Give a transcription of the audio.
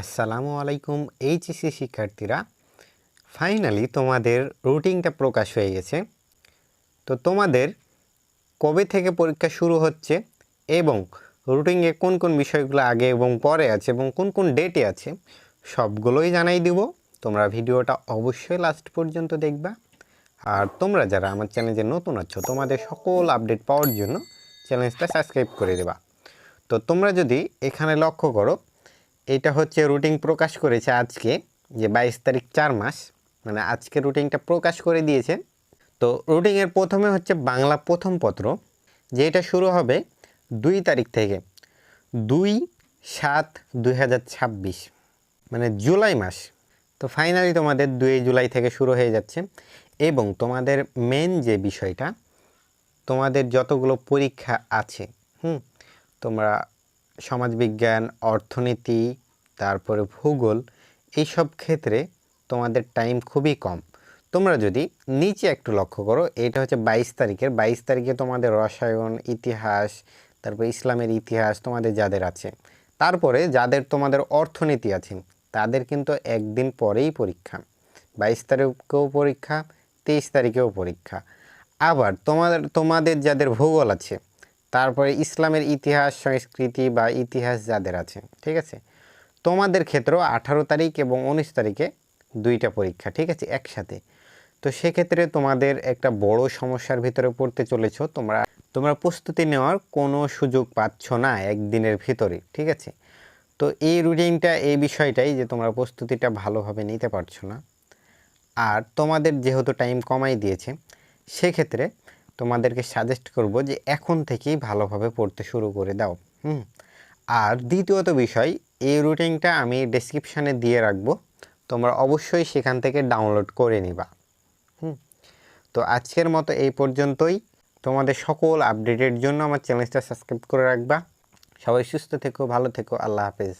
আসসালামু আলাইকুম এইচএসসি শিক্ষার্থীরা, ফাইনালি তোমাদের রুটিনটা প্রকাশ হয়ে গেছে। তো তোমাদের কবে থেকে পরীক্ষা শুরু হচ্ছে এবং রুটিনে কোন কোন বিষয়গুলো আগে এবং পরে আছে এবং কোন কোন ডেটে আছে সবগুলোই জানাই দিব। তোমরা ভিডিওটা অবশ্যই লাস্ট পর্যন্ত দেখবা। আর তোমরা যারা আমার চ্যানেলে নতুন আছো, তোমাদের সকল আপডেট পাওয়ার জন্য চ্যানেলটা সাবস্ক্রাইব করে দেবা। তো তোমরা যদি এখানে লক্ষ্য করো, এটা হচ্ছে রুটিন প্রকাশ করেছে আজকে, যে 22 তারিখ 4 মাস, মানে আজকে রুটিনটা প্রকাশ করে দিয়েছে। তো রুটিনের প্রথমে হচ্ছে বাংলা প্রথম পত্র, যেটা শুরু হবে 2 তারিখ থেকে, 2/7/2026, মানে জুলাই মাস। তো ফাইনালি তোমাদের 2 জুলাই থেকে শুরু হয়ে যাচ্ছে। এবং তোমাদের মেন যে বিষয়টা, তোমাদের যতগুলো পরীক্ষা আছে, তোমরা সমাজবিজ্ঞান, অর্থনীতি, তারপরে ভূগোল, এইসব ক্ষেত্রে তোমাদের টাইম খুবই কম। তোমরা যদি নিচে একটু লক্ষ্য করো, এটা হচ্ছে 22 তারিখে তোমাদের রসায়ন, ইতিহাস, তারপর ইসলামের ইতিহাস তোমাদের যাদের আছে, তারপরে যাদের তোমাদের অর্থনীতি আছে তাদের কিন্তু একদিন পরেই পরীক্ষা। 22 তারিখেও পরীক্ষা, 23 তারিখেও পরীক্ষা। আবার তোমাদের যাদের ভূগোল আছে, তারপরে ইসলামের ইতিহাস, সংস্কৃতি বা ইতিহাস যাদের আছে, ঠিক আছে, তোমাদের ক্ষেত্রেও 18 তারিখ এবং 19 তারিখে দুইটা পরীক্ষা, ঠিক আছে, একসাথে। তো সেক্ষেত্রে তোমাদের একটা বড় সমস্যার ভিতরে পড়তে চলেছো। তোমরা প্রস্তুতি নেওয়ার কোনো সুযোগ পাচ্ছ না একদিনের ভিতরে, ঠিক আছে। তো এই রুটিনটা, এই বিষয়টাই যে তোমরা প্রস্তুতিটা ভালোভাবে নিতে পারছো না। আর তোমাদের যেহেতু টাইম কমাই দিয়েছে, সেক্ষেত্রে তোমাদেরকে সাজেস্ট করব যে এখন থেকেই ভালোভাবে পড়তে শুরু করে দাও। আর দ্বিতীয়ত বিষয়, এই রুটিনটা আমি ডেসক্রিপশানে দিয়ে রাখবো, তোমরা অবশ্যই সেখান থেকে ডাউনলোড করে নিবা। তো আজকের মতো এই পর্যন্তই। তোমাদের সকল আপডেটের জন্য আমার চ্যানেলটা সাবস্ক্রাইব করে রাখবা। সবাই সুস্থ থেকো, ভালো থেকো, আল্লাহ হাফেজ।